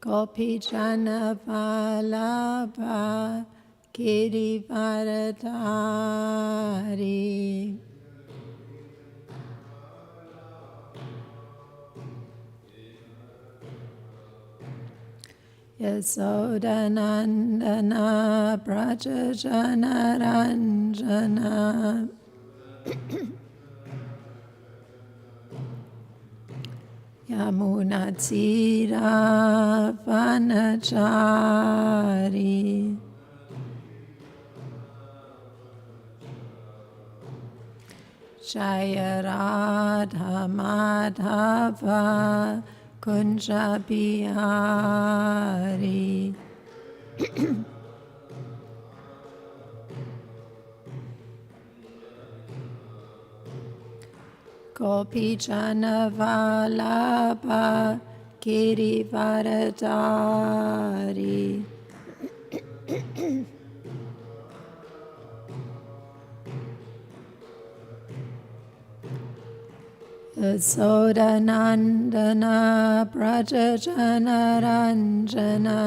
Gopi Jana Vallabha Girivaradari Yasodanandana Brajajana Ranjana Yamunatira Vanachari Jaya Radha Madhava Kunja Bihari Gopi Jana Vallabha Girivaradari Yasodanandana Brajajana Ranjana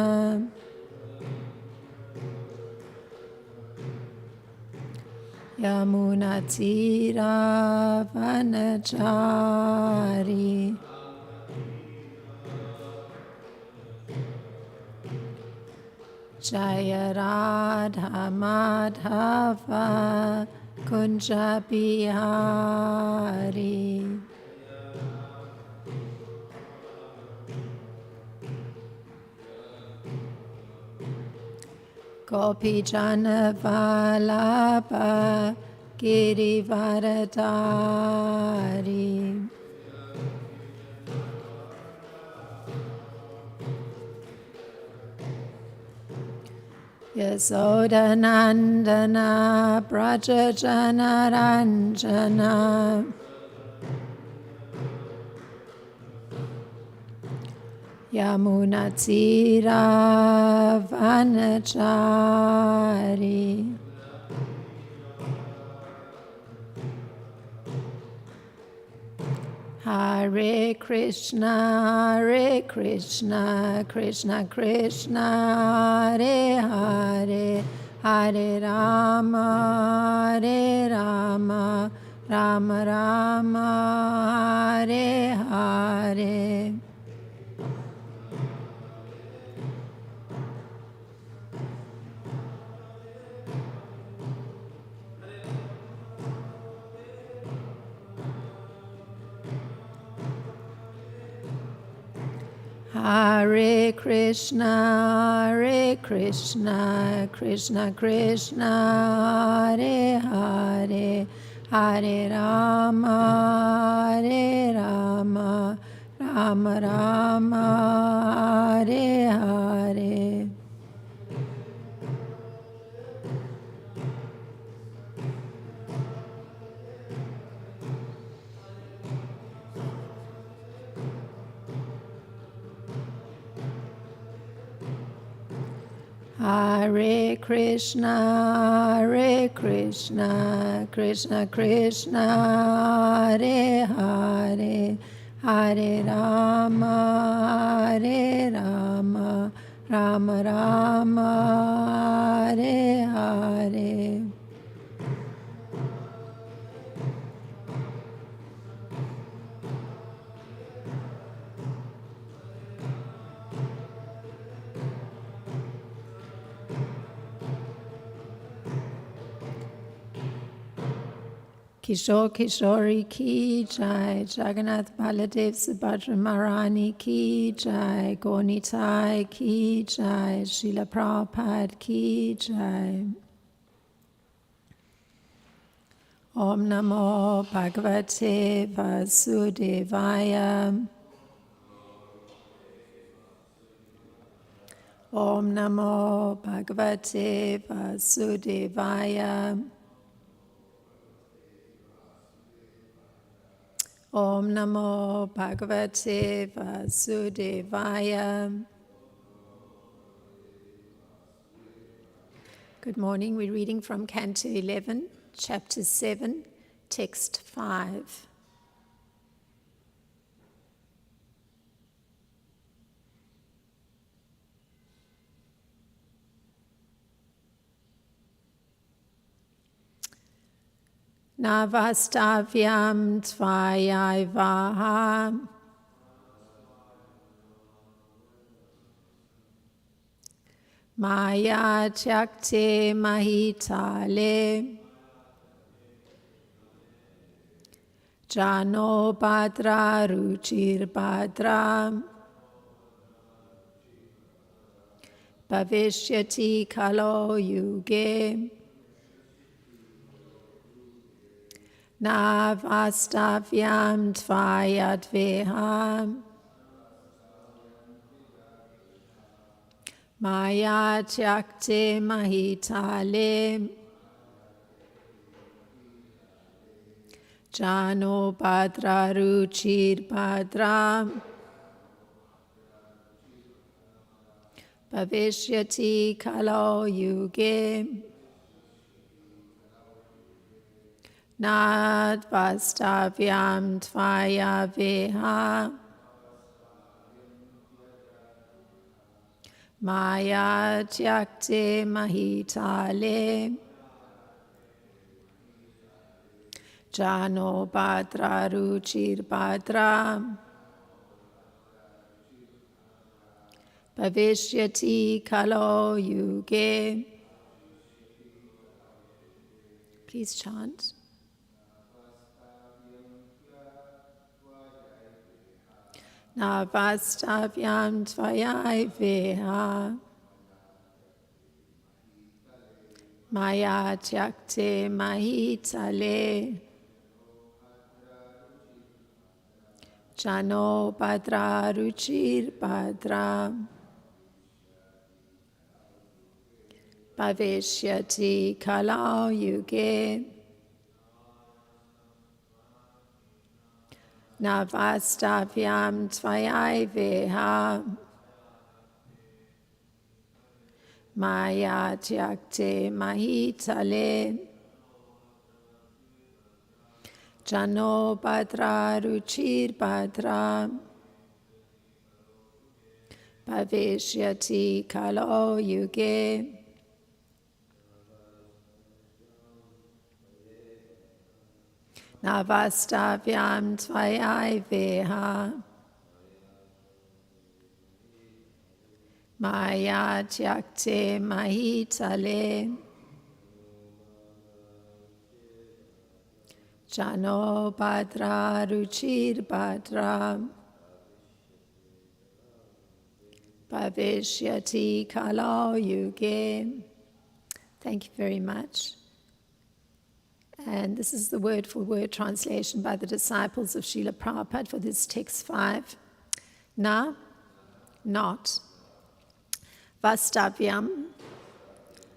Yamunatira Vanachari Jaya Radha Madhava Kunja Bihari Gopi Jana Vallabha Girivaradari Yasodanandana Brajajana Ranjana Yamunatira Vanachari Hare Krishna, Krishna Krishna, Hare Hare, Hare Rama, Rama Rama, Hare Hare. Hare Krishna, Krishna Krishna, Hare Hare, Hare Rama, Rama Rama, Hare Hare. Hare Krishna, Krishna Krishna, Hare Hare, Hare Rama, Rama Rama, Hare Hare. Kishore Kishori ki jai, Jagannath Baladev Subhadra Maharani ki jai, Gaunitai ki jai, Srila Prabhupada ki jai. Om Namo Bhagavate Vasudevaya. Om Namo Bhagavate Vasudevaya. Om Namo Bhagavate Vasudevaya. Good morning. We're reading from Canto 11, Chapter 7, Text 5. Navastavyam tvayaivaha. Maya tyakte mahitale. Jano bhadra ruchir bhadra. Bhavishyati kalo yuge. Navastavyam tvayadveha. Maya tyakte mahitale. Jano bhadra ruchir bhadra. Bhavishyati kalo yuge. Nadvastavyam tvayaveha. Maya tyakte mahitale. Jano bhadra ruchir bhadra. Bhavishyati kalo yuge. Please chant. Navastavyam tvayaiveha. Maya tyakte mahitale. Jano bhadra ruchir bhadra. Bhavishyati kalo yuge. Navastavyam tvayaiveha. Maya tyakte mahitale. Jano bhadra ruchir bhadra. Bhavishyati kalo yuge. Navastavyam tvayaiveha. Maya tyakte mahitale. Jano bhadra ruchir bhadra. Bhavishyati kalo yuge. Thank you very much. And this is the word-for-word translation by the disciples of Srila Prabhupada for this text 5. Na, not. Vastavyam,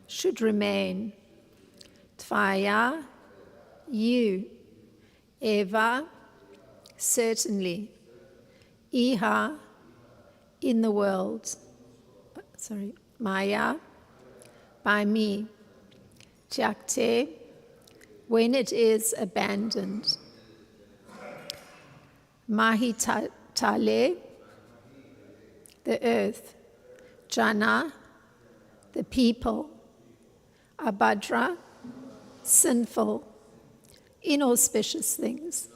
should remain. Tvaya, you. Eva, certainly. Iha, in the world. Maya, by me. Tyakte, when it is abandoned. Mahitale, the earth. Jana, the people. Abhadra, sinful, inauspicious things.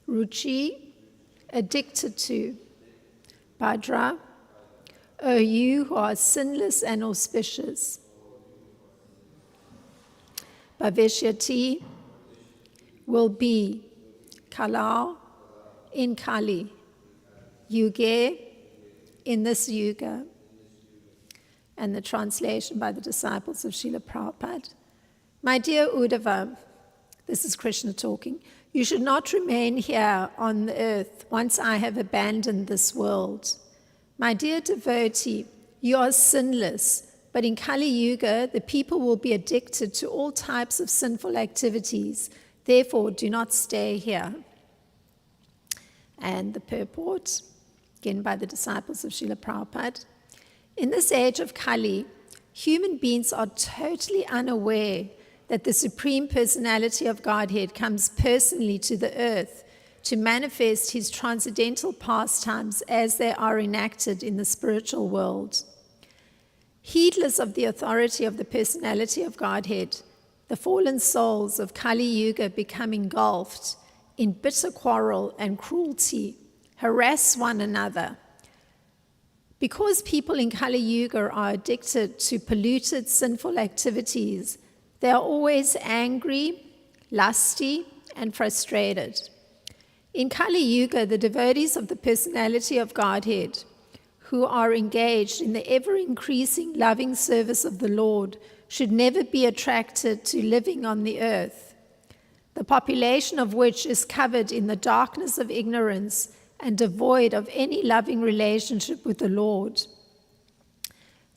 Ruchi, addicted to. Bhadra, O you who are sinless and auspicious. Bhavishyati, will be. Kalau, in Kali. Yuge, in this yuga. And the translation by the disciples of Srila Prabhupada. My dear Uddhava, this is Krishna talking, you should not remain here on the earth once I have abandoned this world. My dear devotee, you are sinless, but in Kali Yuga, the people will be addicted to all types of sinful activities. Therefore, do not stay here. And the purport, again by the disciples of Srila Prabhupada. In this age of Kali, human beings are totally unaware that the Supreme Personality of Godhead comes personally to the earth to manifest his transcendental pastimes as they are enacted in the spiritual world. Heedless of the authority of the Personality of Godhead, the fallen souls of Kali Yuga become engulfed in bitter quarrel and cruelty, harass one another. Because people in Kali Yuga are addicted to polluted, sinful activities, they are always angry, lusty, and frustrated. In Kali Yuga, the devotees of the personality of Godhead, who are engaged in the ever-increasing loving service of the Lord, should never be attracted to living on the earth, the population of which is covered in the darkness of ignorance and devoid of any loving relationship with the Lord.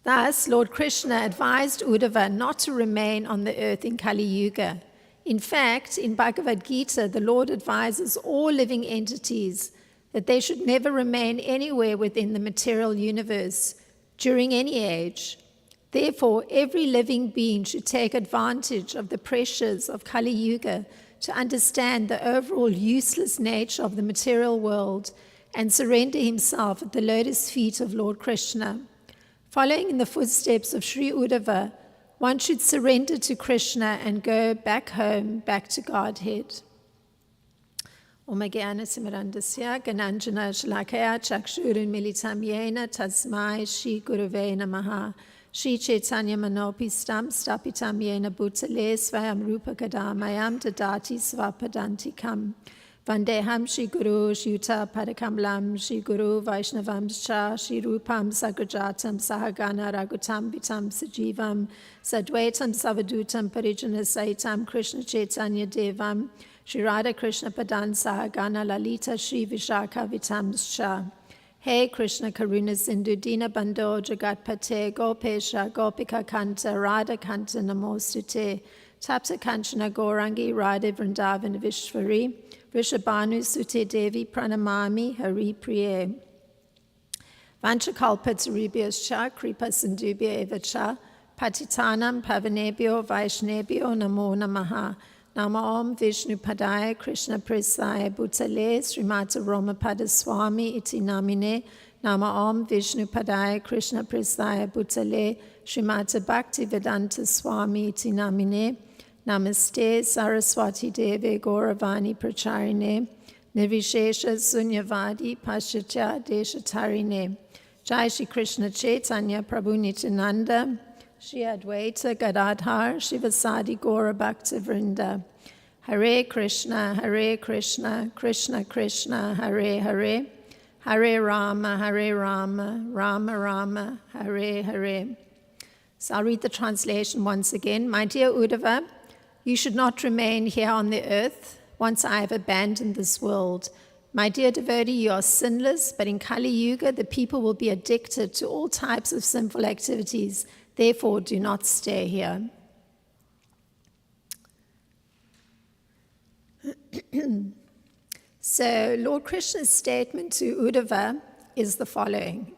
Thus, Lord Krishna advised Uddhava not to remain on the earth in Kali Yuga. In fact, in Bhagavad Gita, the Lord advises all living entities that they should never remain anywhere within the material universe during any age. Therefore, every living being should take advantage of the pressures of Kali Yuga to understand the overall useless nature of the material world and surrender himself at the lotus feet of Lord Krishna. Following in the footsteps of Sri Uddhava, one should surrender to Krishna and go back home, back to Godhead. Om Jnana Timirandasya Gananjana Shalakaya Chakshurin Militam Yena Tasmai Shri Gurave Namaha Shri Chaitanya Manopistam Stapitam Yena Bhutale Svayam Rupa Kadamayam Dadati Svapadantikam Vandeham Shri Guru Shuta Padakamalam Shri Guru Vaishnavam Cha Shri Rupam Sagrajatam Sahagana Ragutam Vitam Sajivam Sadvaitam Savadutam Parijana Saitam Krishna Chaitanya Devam Shri Radha Krishna Padan Sahagana Lalita Shri Vishaka Vitam Cha. Hey Krishna Karuna Sindhu Dina Bandho Jagatpate Gopesha Gopika Kanta Radha Kanta Namostute Tapsa Kanchana Gaurangi Radha Vrindavan Vishwari Vrishabhanu Sute Devi Pranamami Hari Priye Vanchakalpataribhyas Cha Kripa Sindhubhya Eva Cha Patitanam Pavanebhyo Vaishnebhyo Namo Namaha Nama Om Vishnu Padaya Krishna Presaya Bhutale Srimata Romapada Swami Iti Namine Nama Om Vishnu Padaya Krishna Presaya Bhutale Srimata Bhakti Vedanta Swami Iti Namine Namaste Saraswati Deve Gauravani Pracharine Nirvishesha Sunyavadi Paschatya Deshatarine Jai Shri Krishna Chaitanya Prabhu Nityananda Shri Advaita Gadadhar Shivasadi Gaura Bhakta Vrinda Hare Krishna, Krishna Krishna, Hare Hare, Hare Rama, Rama Rama, Hare Hare. So I'll read the translation once again. My dear Uddhava, you should not remain here on the earth once I have abandoned this world. My dear devotee, you are sinless, but in Kali Yuga, the people will be addicted to all types of sinful activities. Therefore, do not stay here. So, Lord Krishna's statement to Uddhava is the following.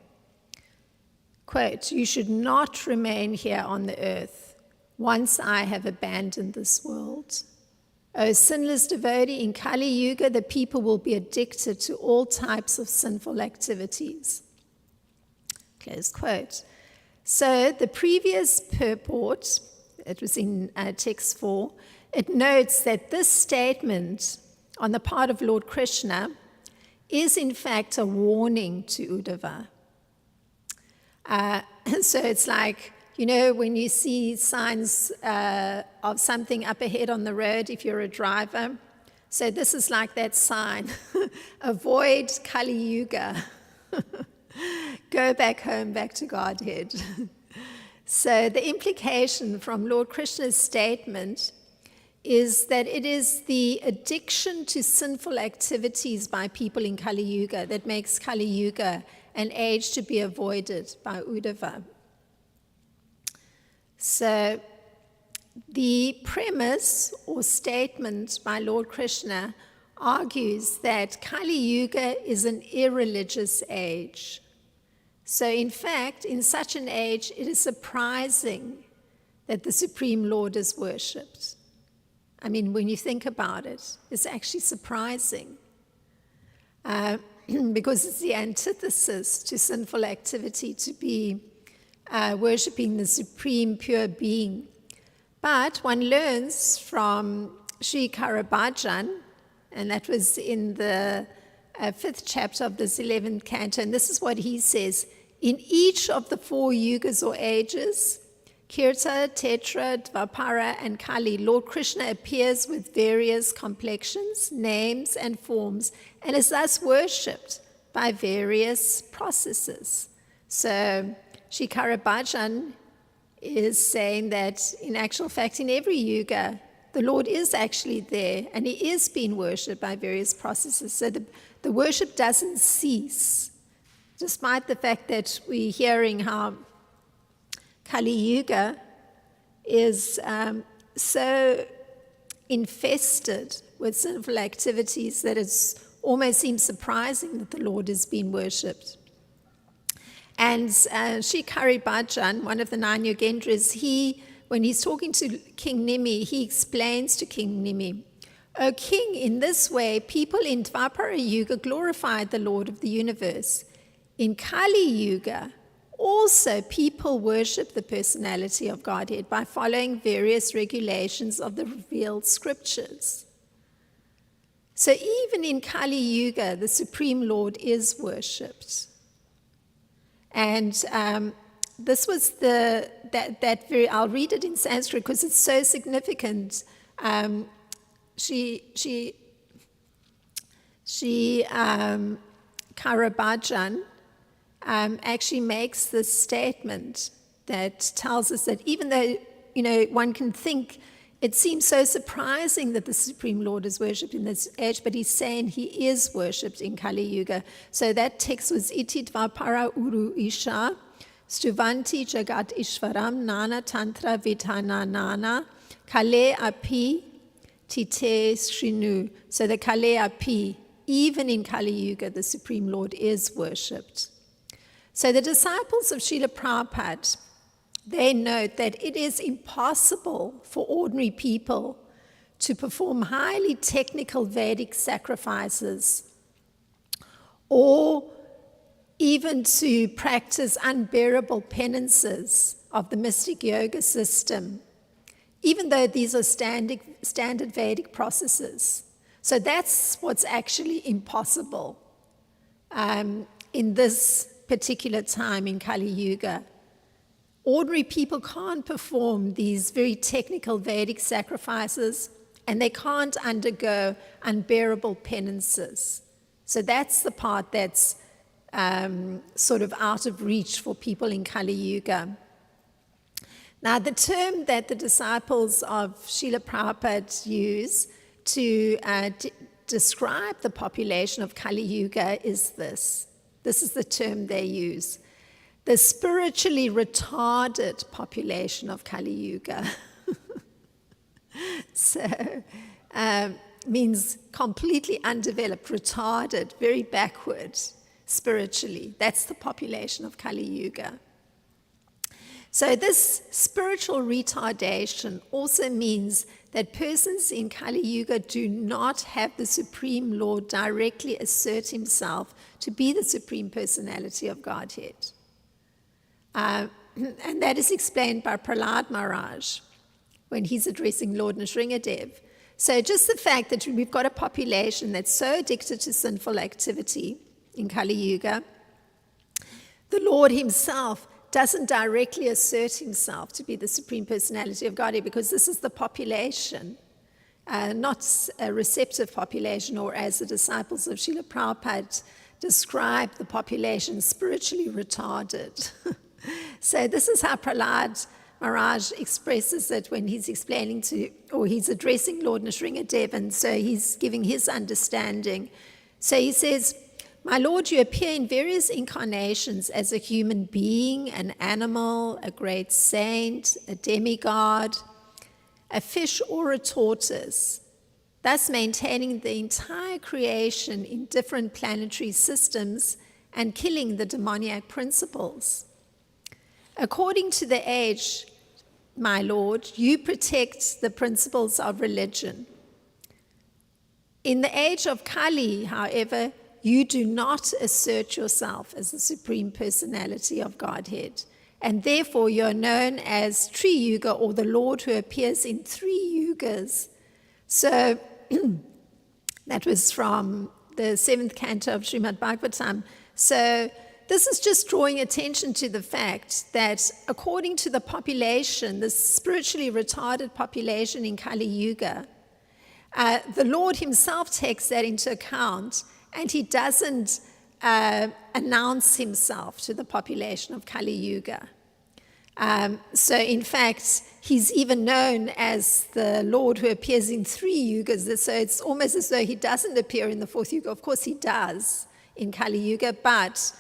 Quote, you should not remain here on the earth once I have abandoned this world. O sinless devotee, in Kali Yuga, the people will be addicted to all types of sinful activities. Close quote. So the previous purport, it was in text 4, it notes that this statement on the part of Lord Krishna is in fact a warning to Uddhava. So it's like, you know, when you see signs of something up ahead on the road, if you're a driver, so this is like that sign, avoid Kali Yuga. Go back home, back to Godhead. So the implication from Lord Krishna's statement is that it is the addiction to sinful activities by people in Kali Yuga that makes Kali Yuga an age to be avoided by Uddhava. So the premise or statement by Lord Krishna argues that Kali Yuga is an irreligious age. So in fact, in such an age, it is surprising that the Supreme Lord is worshipped. I mean, when you think about it, it's actually surprising because it's the antithesis to sinful activity to be worshipping the Supreme Pure Being. But one learns from Sri Karabhajan, and that was in the 5th chapter of this 11th canto, and this is what he says: in each of the 4 yugas or ages, Kirta, Tetra, Dvapara, and Kali, Lord Krishna appears with various complexions, names, and forms, and is thus worshipped by various processes. So Sri Karabhajan is saying that in actual fact, in every yuga, the Lord is actually there, and he is being worshipped by various processes. So the worship doesn't cease, despite the fact that we're hearing how Kali Yuga is so infested with sinful activities that it almost seems surprising that the Lord is being worshipped. And Sri Karibhajan, one of the 9 Yogendras, when he's talking to King Nimi, he explains to King Nimi, "O king, in this way, people in Dvapara Yuga glorified the Lord of the universe. In Kali Yuga, also people worship the personality of Godhead by following various regulations of the revealed scriptures." So even in Kali Yuga, the Supreme Lord is worshipped. And this was I'll read it in Sanskrit because it's so significant. She Karabhajan actually makes this statement that tells us that even though, one can think it seems so surprising that the Supreme Lord is worshipped in this age, but he's saying he is worshipped in Kali Yuga. So that text was Iti Dvapara Uru Isha Stuvanti Jagat Ishvaram Nana Tantra Vitana Nana Kale Api Tite Shrinu. So the Kale Api, even in Kali Yuga, the Supreme Lord is worshipped. So the disciples of Srila Prabhupada, they note that it is impossible for ordinary people to perform highly technical Vedic sacrifices or even to practice unbearable penances of the mystic yoga system, even though these are standard Vedic processes. So that's what's actually impossible in this particular time in Kali Yuga. Ordinary people can't perform these very technical Vedic sacrifices, and they can't undergo unbearable penances. So that's the part that's sort of out of reach for people in Kali Yuga. Now, the term that the disciples of Srila Prabhupada use to describe the population of Kali Yuga is this. This is the term they use: the spiritually retarded population of Kali Yuga. So, means completely undeveloped, retarded, very backward spiritually. That's the population of Kali Yuga. So this spiritual retardation also means that persons in Kali Yuga do not have the Supreme Lord directly assert himself to be the Supreme Personality of Godhead. And that is explained by Prahlad Maharaj when he's addressing Lord Nrsingadev. So just the fact that we've got a population that's so addicted to sinful activity in Kali Yuga, the Lord himself doesn't directly assert himself to be the Supreme Personality of Godhead, because this is the population, not a receptive population, or as the disciples of Srila Prabhupada describe the population, spiritually retarded. So this is how Prahlad Maharaj expresses it when he's explaining he's addressing Lord Nrsingadev, and so he's giving his understanding. So he says, "My Lord, you appear in various incarnations as a human being, an animal, a great saint, a demigod, a fish, or a tortoise, thus maintaining the entire creation in different planetary systems and killing the demoniac principles. According to the age, my Lord, you protect the principles of religion. In the age of Kali, however, you do not assert yourself as the Supreme Personality of Godhead, and therefore you're known as Tri Yuga, or the Lord who appears in 3 yugas. So that was from the 7th canto of Srimad Bhagavatam. So this is just drawing attention to the fact that according to the population, the spiritually retarded population in Kali Yuga, the Lord himself takes that into account, and he doesn't announce himself to the population of Kali Yuga. So in fact, he's even known as the Lord who appears in 3 yugas. So it's almost as though he doesn't appear in the 4th yuga. Of course he does in Kali Yuga, but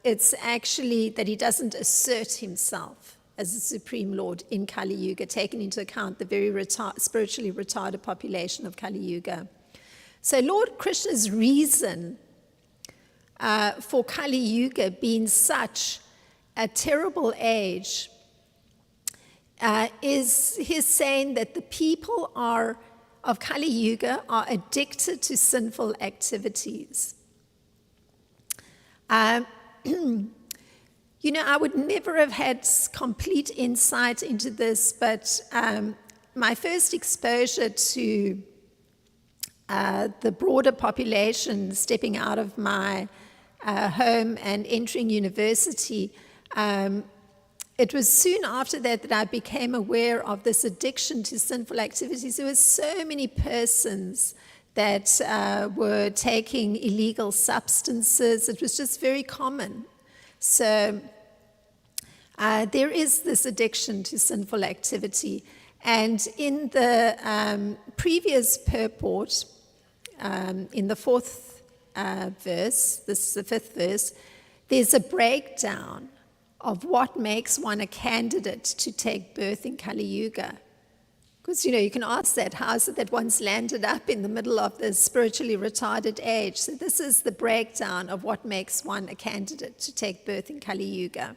it's actually that he doesn't assert himself as the Supreme Lord in Kali Yuga, taking into account the very spiritually retarded population of Kali Yuga. So Lord Krishna's reason for Kali Yuga being such a terrible age is his saying that the people of Kali Yuga are addicted to sinful activities. I would never have had complete insight into this, but my first exposure to the broader population stepping out of my home and entering university, it was soon after that I became aware of this addiction to sinful activities. There were so many persons that were taking illegal substances. It was just very common. So there is this addiction to sinful activity. And in the previous purport, in the 4th verse, this is the 5th verse, there's a breakdown of what makes one a candidate to take birth in Kali Yuga. Because, you can ask that, how is it that one's landed up in the middle of this spiritually retarded age? So this is the breakdown of what makes one a candidate to take birth in Kali Yuga.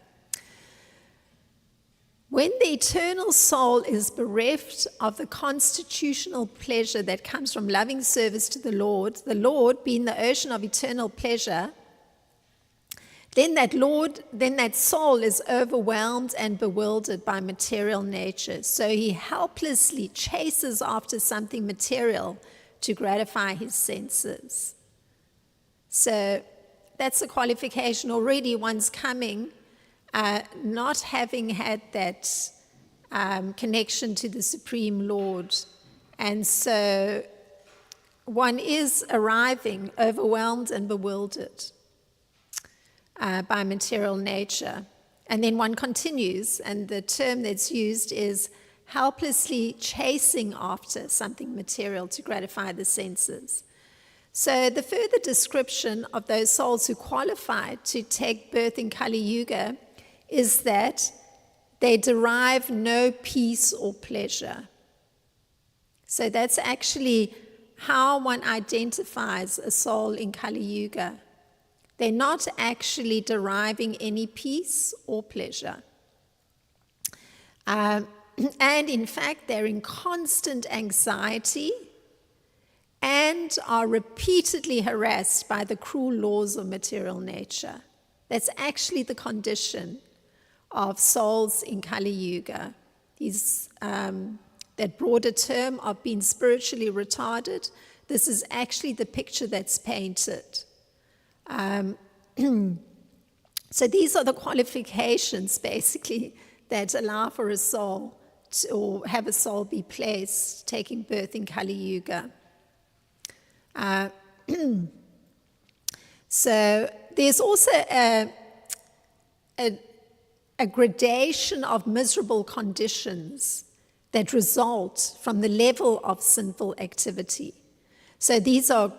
When the eternal soul is bereft of the constitutional pleasure that comes from loving service to the Lord being the ocean of eternal pleasure, then that soul is overwhelmed and bewildered by material nature. So he helplessly chases after something material to gratify his senses. So that's a qualification. Already one's coming, not having had that connection to the Supreme Lord. And so one is arriving overwhelmed and bewildered by material nature. And then one continues, and the term that's used is helplessly chasing after something material to gratify the senses. So the further description of those souls who qualify to take birth in Kali Yuga is that they derive no peace or pleasure. So that's actually how one identifies a soul in Kali Yuga. They're not actually deriving any peace or pleasure. And in fact, they're in constant anxiety and are repeatedly harassed by the cruel laws of material nature. That's actually the condition of souls in Kali Yuga. That broader term of being spiritually retarded, this is actually the picture that's painted. So these are the qualifications, basically, that allow for a soul or have a soul be placed, taking birth in Kali Yuga. So there's also a gradation of miserable conditions that result from the level of sinful activity. So these are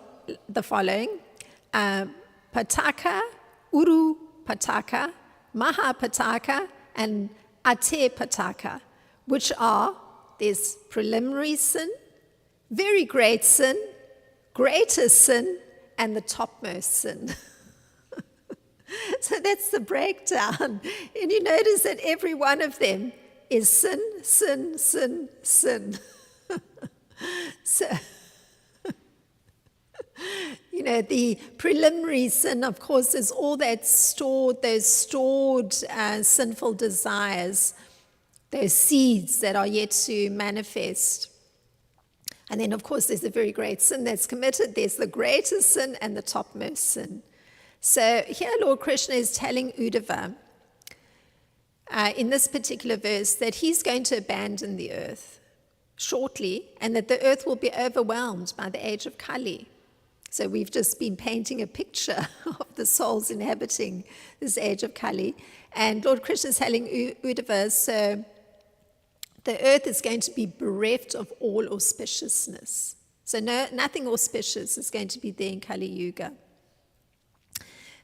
the following: Pataka, Uru Pataka, Maha Pataka, and Ate Pataka, which are, there's preliminary sin, very great sin, greater sin, and the topmost sin. So that's the breakdown. And you notice that every one of them is sin, sin, sin, sin. So, the preliminary sin, of course, is all that those stored sinful desires, those seeds that are yet to manifest. And then, of course, there's a very great sin that's committed. There's the greatest sin and the topmost sin. So here Lord Krishna is telling Uddhava in this particular verse that he's going to abandon the earth shortly, and that the earth will be overwhelmed by the age of Kali. So we've just been painting a picture of the souls inhabiting this age of Kali. And Lord Krishna is telling Uddhava, so the earth is going to be bereft of all auspiciousness. So nothing auspicious is going to be there in Kali Yuga.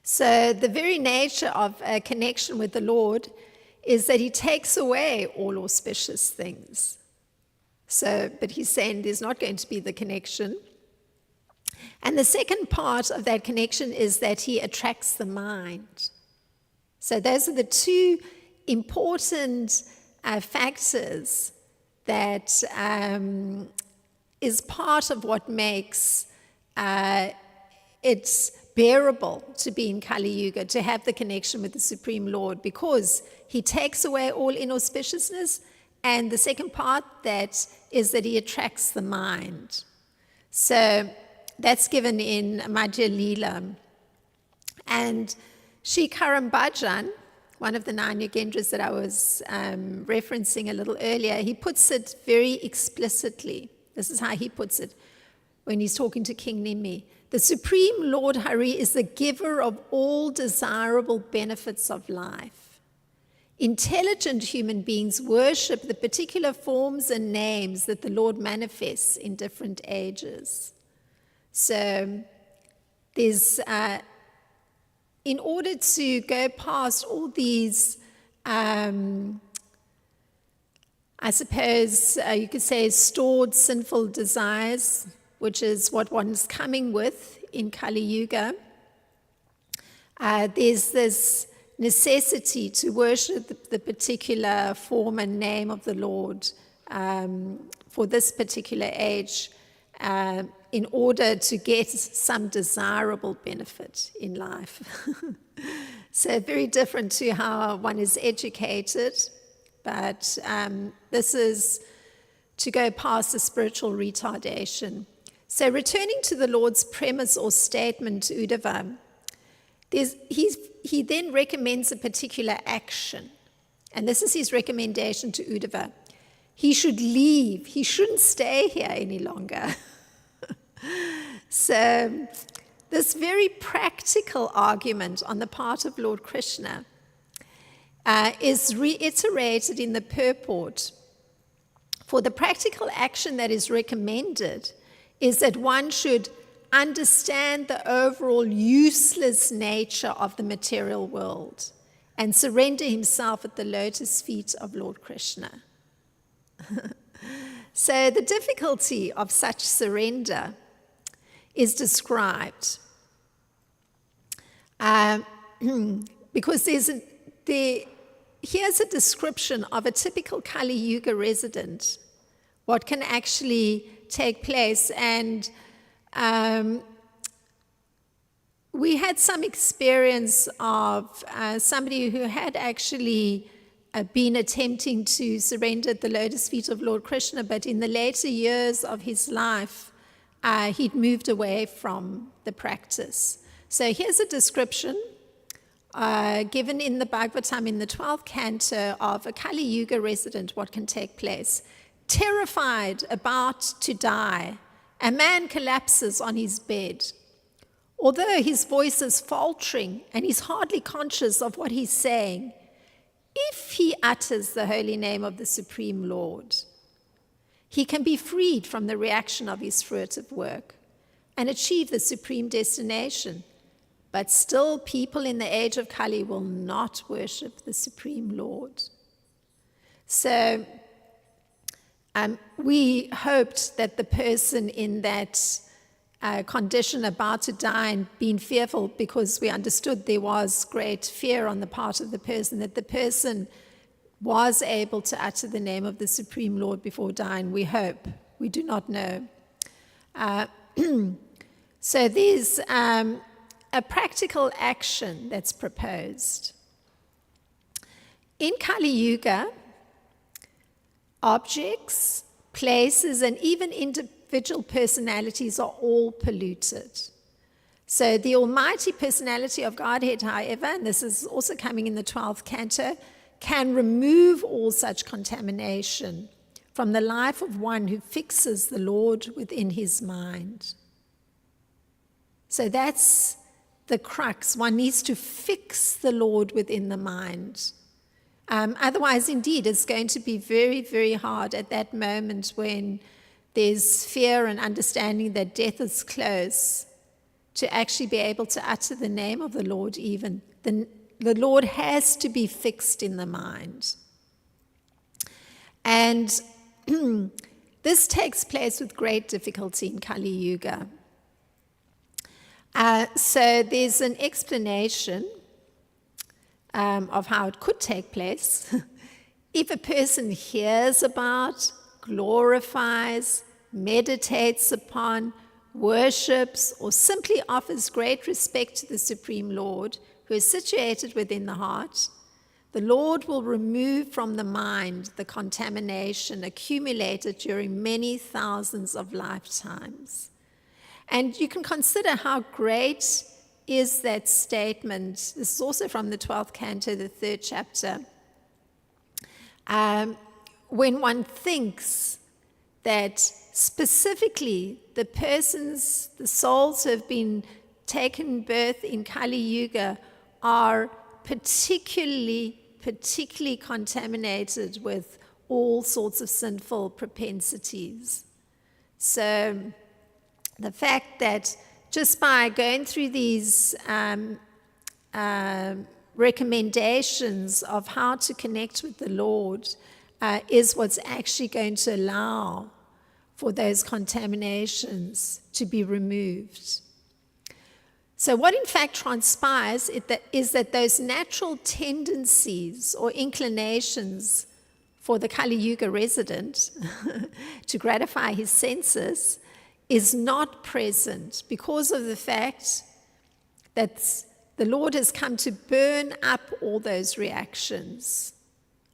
So the very nature of a connection with the Lord is that he takes away all auspicious things. So, but he's saying there's not going to be the connection. And the second part of that connection is that he attracts the mind. So those are the two important factors that is part of what makes it bearable to be in Kali Yuga, to have the connection with the Supreme Lord, because he takes away all inauspiciousness. And the second part that is that he attracts the mind. So that's given in Madhya Leela. And Shri Karam Bhajan, one of the 9 Yogendras that I was referencing a little earlier, he puts it very explicitly. This is how he puts it when he's talking to King Nimi. The Supreme Lord Hari is the giver of all desirable benefits of life. Intelligent human beings worship the particular forms and names that the Lord manifests in different ages. So there's, in order to go past all these, I suppose you could say stored sinful desires, which is what one's coming with in Kali Yuga, there's this necessity to worship the particular form and name of the Lord for this particular age in order to get some desirable benefit in life. So very different to how one is educated, but this is to go past the spiritual retardation. So returning to the Lord's premise or statement to Uddhava, he then recommends a particular action. And this is his recommendation to Uddhava. He should leave. He shouldn't stay here any longer. So this very practical argument on the part of Lord Krishna is reiterated in the purport. For the practical action that is recommended is that one should understand the overall useless nature of the material world and surrender himself at the lotus feet of Lord Krishna. So the difficulty of such surrender is described because here's a description of a typical Kali Yuga resident, what can actually take place. And we had some experience of somebody who had actually been attempting to surrender at the lotus feet of Lord Krishna, but in the later years of his life, he'd moved away from the practice. So here's a description given in the Bhagavatam in the 12th canto of a Kali Yuga resident, what can take place. Terrified, about to die, a man collapses on his bed. Although his voice is faltering and he's hardly conscious of what he's saying, if he utters the holy name of the Supreme Lord, he can be freed from the reaction of his fruitive work and achieve the supreme destination. But still, people in the age of Kali will not worship the Supreme Lord. So we hoped that the person in that condition about to die and being fearful, because we understood there was great fear on the part of the person, that the person was able to utter the name of the Supreme Lord before dying. We hope. We do not know. So there's a practical action that's proposed. In Kali Yuga, objects, places, and even individual personalities are all polluted. So the almighty personality of Godhead, however, and this is also coming in the 12th canto, can remove all such contamination from the life of one who fixes the Lord within his mind. So that's the crux. One needs to fix the Lord within the mind. Otherwise, indeed, it's going to be very, very hard at that moment when there's fear and understanding that death is close to actually be able to utter the name of the Lord even. The Lord has to be fixed in the mind. And this takes place with great difficulty in Kali Yuga. So there's an explanation of how it could take place. If a person hears about, glorifies, meditates upon, worships, or simply offers great respect to the Supreme Lord, who is situated within the heart, the Lord will remove from the mind the contamination accumulated during many thousands of lifetimes. And you can consider how great is that statement. This is also from the 12th canto, the 3rd chapter. When one thinks that specifically the souls who have been taken birth in Kali Yuga are particularly contaminated with all sorts of sinful propensities. So the fact that just by going through these recommendations of how to connect with the Lord is what's actually going to allow for those contaminations to be removed. So what in fact transpires is that those natural tendencies or inclinations for the Kali Yuga resident to gratify his senses is not present because of the fact that the Lord has come to burn up all those reactions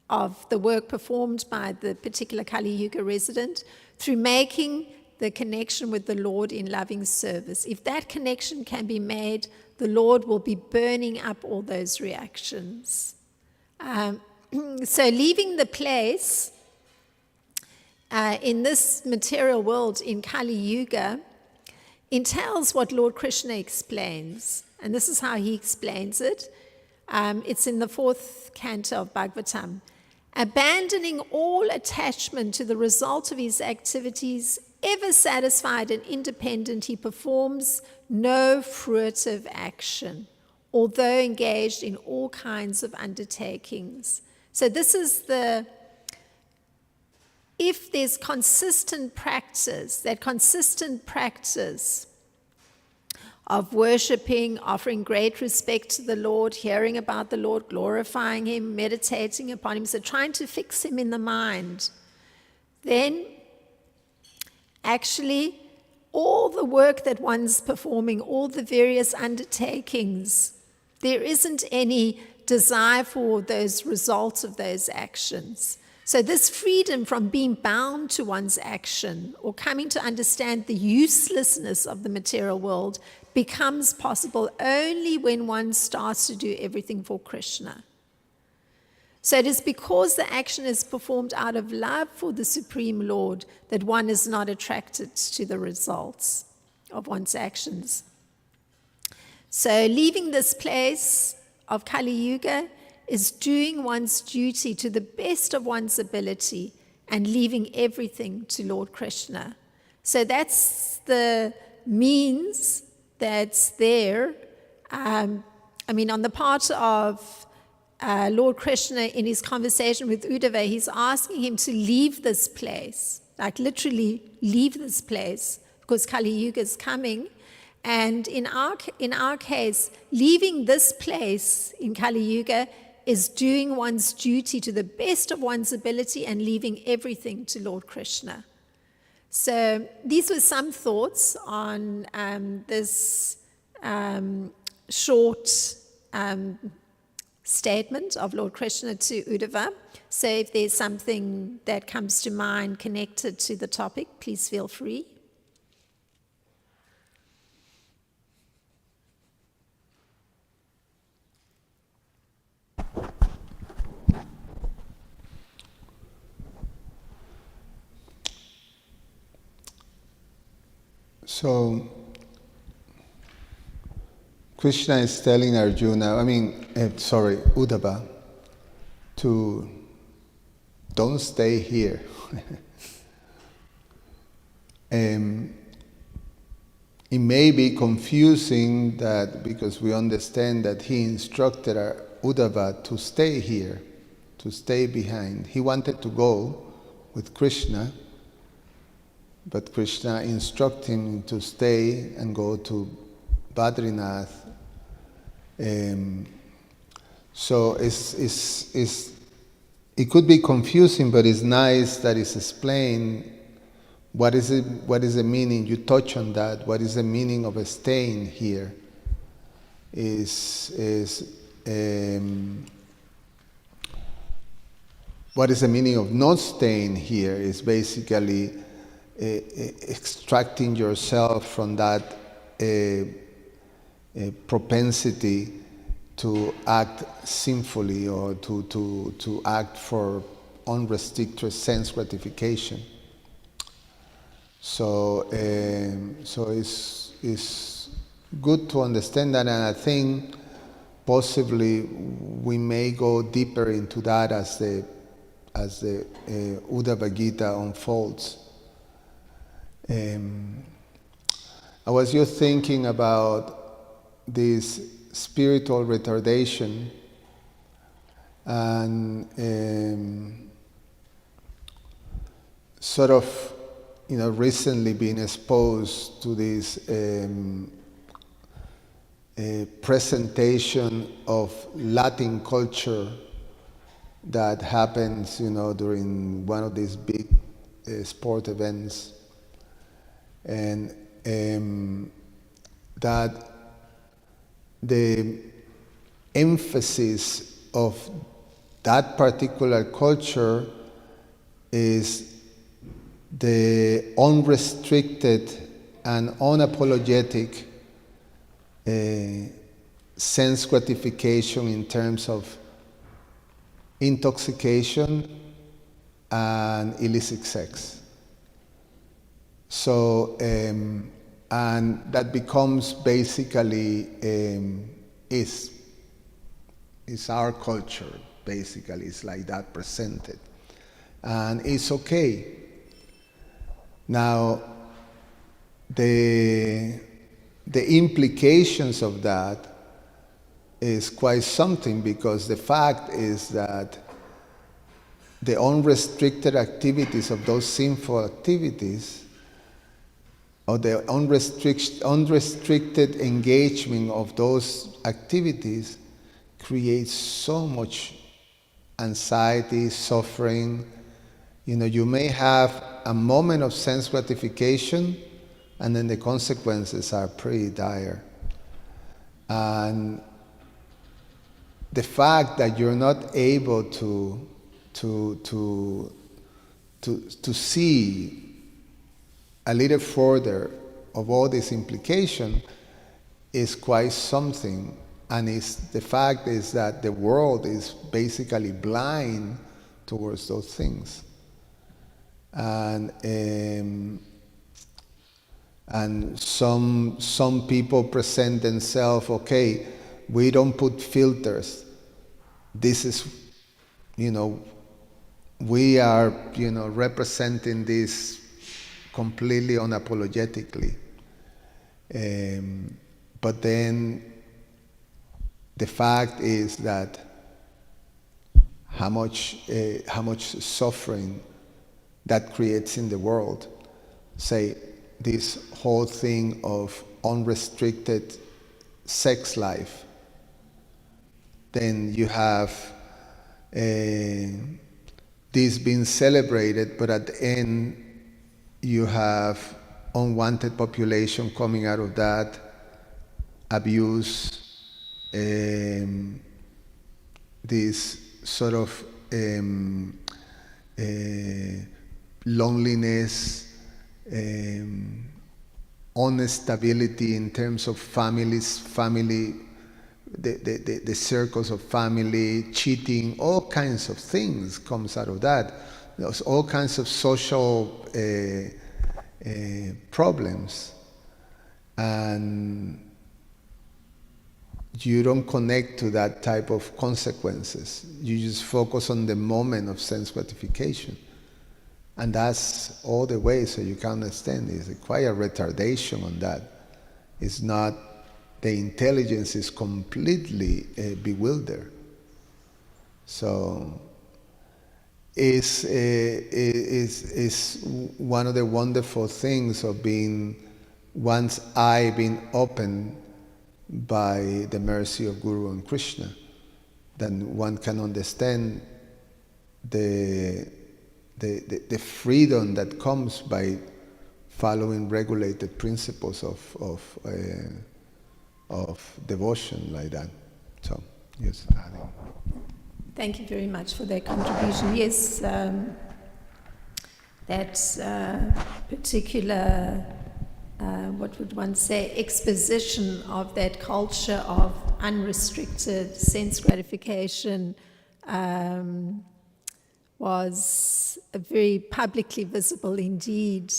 of the work performed by the particular Kali Yuga resident through making the connection with the Lord in loving service. If that connection can be made, the Lord will be burning up all those reactions. So leaving the place in this material world in Kali Yuga entails what Lord Krishna explains. And this is how he explains it. It's in the 4th canto of Bhagavatam. Abandoning all attachment to the result of his activities, ever satisfied and independent, he performs no fruitive action, although engaged in all kinds of undertakings. So this is if there's consistent practice of worshiping, offering great respect to the Lord, hearing about the Lord, glorifying him, meditating upon him, so trying to fix him in the mind, then actually all the work that one's performing, all the various undertakings, there isn't any desire for those results of those actions. So this freedom from being bound to one's action or coming to understand the uselessness of the material world becomes possible only when one starts to do everything for Krishna. So it is because the action is performed out of love for the Supreme Lord that one is not attracted to the results of one's actions. So leaving this place of Kali Yuga is doing one's duty to the best of one's ability and leaving everything to Lord Krishna. So that's the means that's there. On the part of Lord Krishna in his conversation with Uddhava, he's asking him to leave this place, like literally leave this place, because Kali Yuga is coming. And in our case, leaving this place in Kali Yuga is doing one's duty to the best of one's ability and leaving everything to Lord Krishna. So these were some thoughts on this short statement of Lord Krishna to Uddhava. So if there's something that comes to mind connected to the topic, please feel free. So, Krishna is telling Arjuna, Uddhava, to don't stay here. It may be confusing that because we understand that he instructed Uddhava to stay here, to stay behind. He wanted to go with Krishna, but Krishna instructed him to stay and go to Badrinath. So it could be confusing, but it's nice that it's explained. What is the meaning? You touch on that. What is the meaning of staying here? What is the meaning of not staying here? Is basically extracting yourself from that propensity to act sinfully or to act for unrestricted sense gratification. So it's good to understand that, and I think possibly we may go deeper into that as the Uddhava Gita unfolds. I was just thinking about this spiritual retardation and sort of, recently been exposed to this presentation of Latin culture that happens, during one of these big sport events, and that the emphasis of that particular culture is the unrestricted and unapologetic sense gratification in terms of intoxication and illicit sex. So, and that becomes basically is our culture. Basically, it's like that presented, and it's okay. Now, the implications of that is quite something, because the fact is that the unrestricted activities of those sinful activities, or the unrestricted engagement of those activities, creates so much anxiety, suffering. You may have a moment of sense gratification, and then the consequences are pretty dire. And the fact that you're not able to see a little further of all this implication is quite something. And the fact is that the world is basically blind towards those things. And some people present themselves, okay, we don't put filters. This is, we are, representing this completely unapologetically. But then the fact is that how much suffering that creates in the world. Say, this whole thing of unrestricted sex life. Then you have this being celebrated, but at the end, you have unwanted population coming out of that, abuse, this sort of loneliness, instability in terms of family, the circles of family, cheating, all kinds of things comes out of that. There's all kinds of social problems, and you don't connect to that type of consequences. You just focus on the moment of sense gratification. And that's all the way, so you can understand it's quite a retardation on that. It's not, the intelligence is completely bewildered. So it's one of the wonderful things of being, one's eye being opened by the mercy of Guru and Krishna, then one can understand the freedom that comes by following regulated principles of devotion like that. So, yes, adding. Thank you very much for that contribution. Yes, that particular, what would one say, exposition of that culture of unrestricted sense gratification was very publicly visible indeed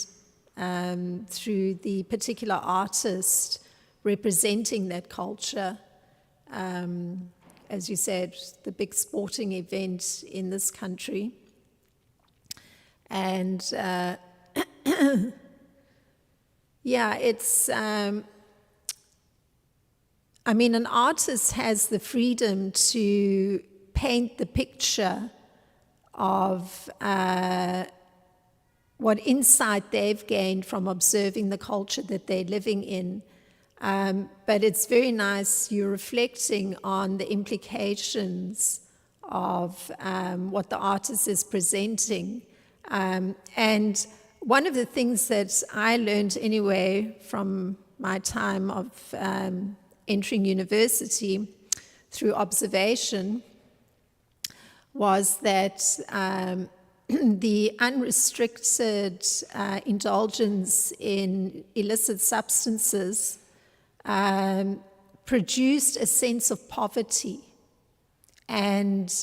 through the particular artist representing that culture. As you said, the big sporting event in this country. And yeah, it's, I mean, an artist has the freedom to paint the picture of what insight they've gained from observing the culture that they're living in. But it's very nice you're reflecting on the implications of what the artist is presenting. And one of the things that I learned anyway from my time of entering university through observation was that the unrestricted indulgence in illicit substances produced a sense of poverty. And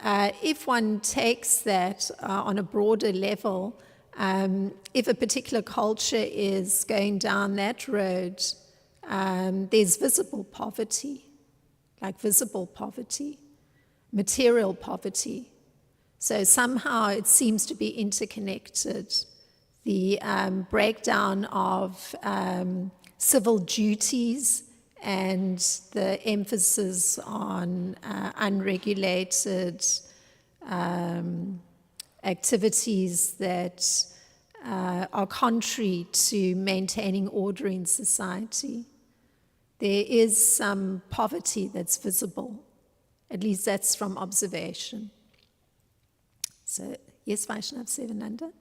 if one takes that on a broader level, if a particular culture is going down that road, there's visible poverty, like visible poverty, material poverty. So somehow it seems to be interconnected. The breakdown of civil duties and the emphasis on unregulated activities that are contrary to maintaining order in society. There is some poverty that's visible. At least that's from observation. So, yes, Vaishnav Sevananda.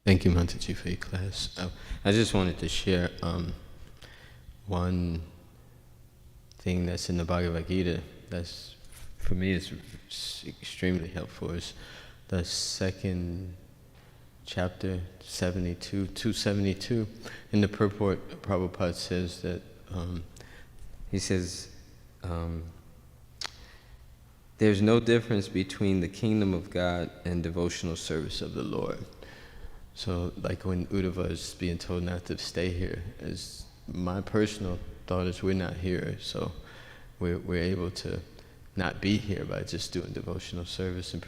Thank you, Mataji, for your class. I just wanted to share one thing that's in the Bhagavad Gita that's, for me, is extremely helpful. Is the second chapter, 272. In the purport, Prabhupada says that, he says, there's no difference between the kingdom of God and devotional service of the Lord. So, like when Uddhava is being told not to stay here, as my personal thought is we're not here, so we're able to not be here by just doing devotional service and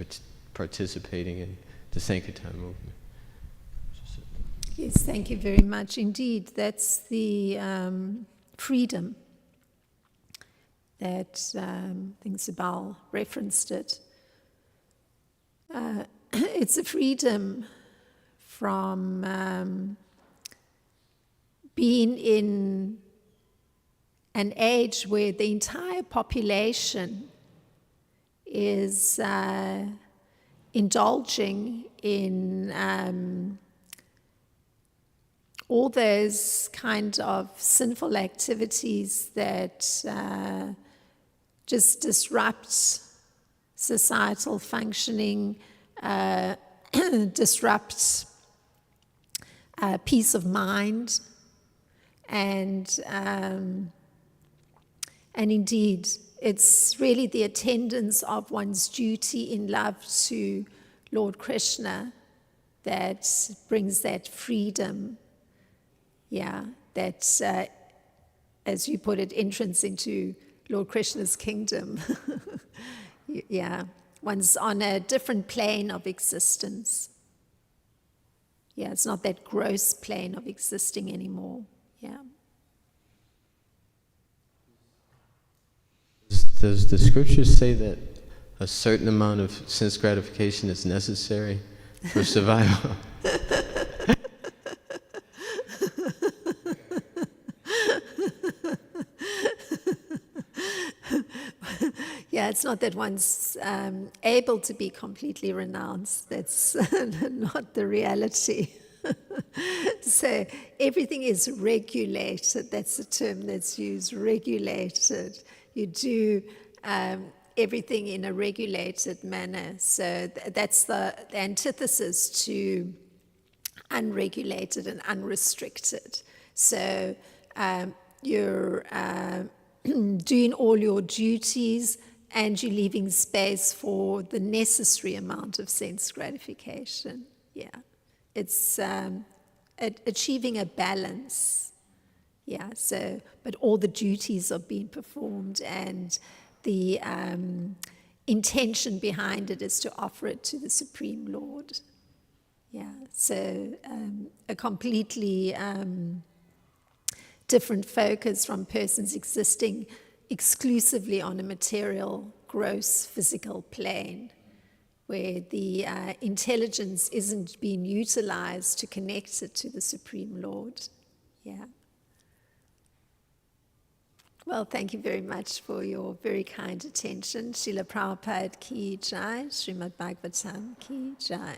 participating in the Sankirtan movement. Yes, thank you very much indeed. That's the freedom that I think Subal referenced it. It's a freedom from being in an age where the entire population is indulging in all those kind of sinful activities that just disrupt societal functioning, disrupt peace of mind, and indeed, it's really the attendance of one's duty in love to Lord Krishna that brings that freedom. Yeah, that's, as you put it, entrance into Lord Krishna's kingdom. Yeah, one's on a different plane of existence. Yeah, it's not that gross plane of existing anymore. Yeah. Does the scriptures say that a certain amount of sense gratification is necessary for survival? Yeah, it's not that one's able to be completely renounced. That's not the reality. So everything is regulated. That's the term that's used, regulated. You do everything in a regulated manner. So that's the antithesis to unregulated and unrestricted. So you're doing all your duties and you're leaving space for the necessary amount of sense gratification. Yeah, it's achieving a balance. Yeah, so, but all the duties are being performed, and the intention behind it is to offer it to the Supreme Lord. Yeah, so a completely different focus from persons existing exclusively on a material, gross, physical plane, where the intelligence isn't being utilized to connect it to the Supreme Lord. Yeah. Well, thank you very much for your very kind attention. Srila Prabhupada ki jai, Srimad Bhagavatam ki jai.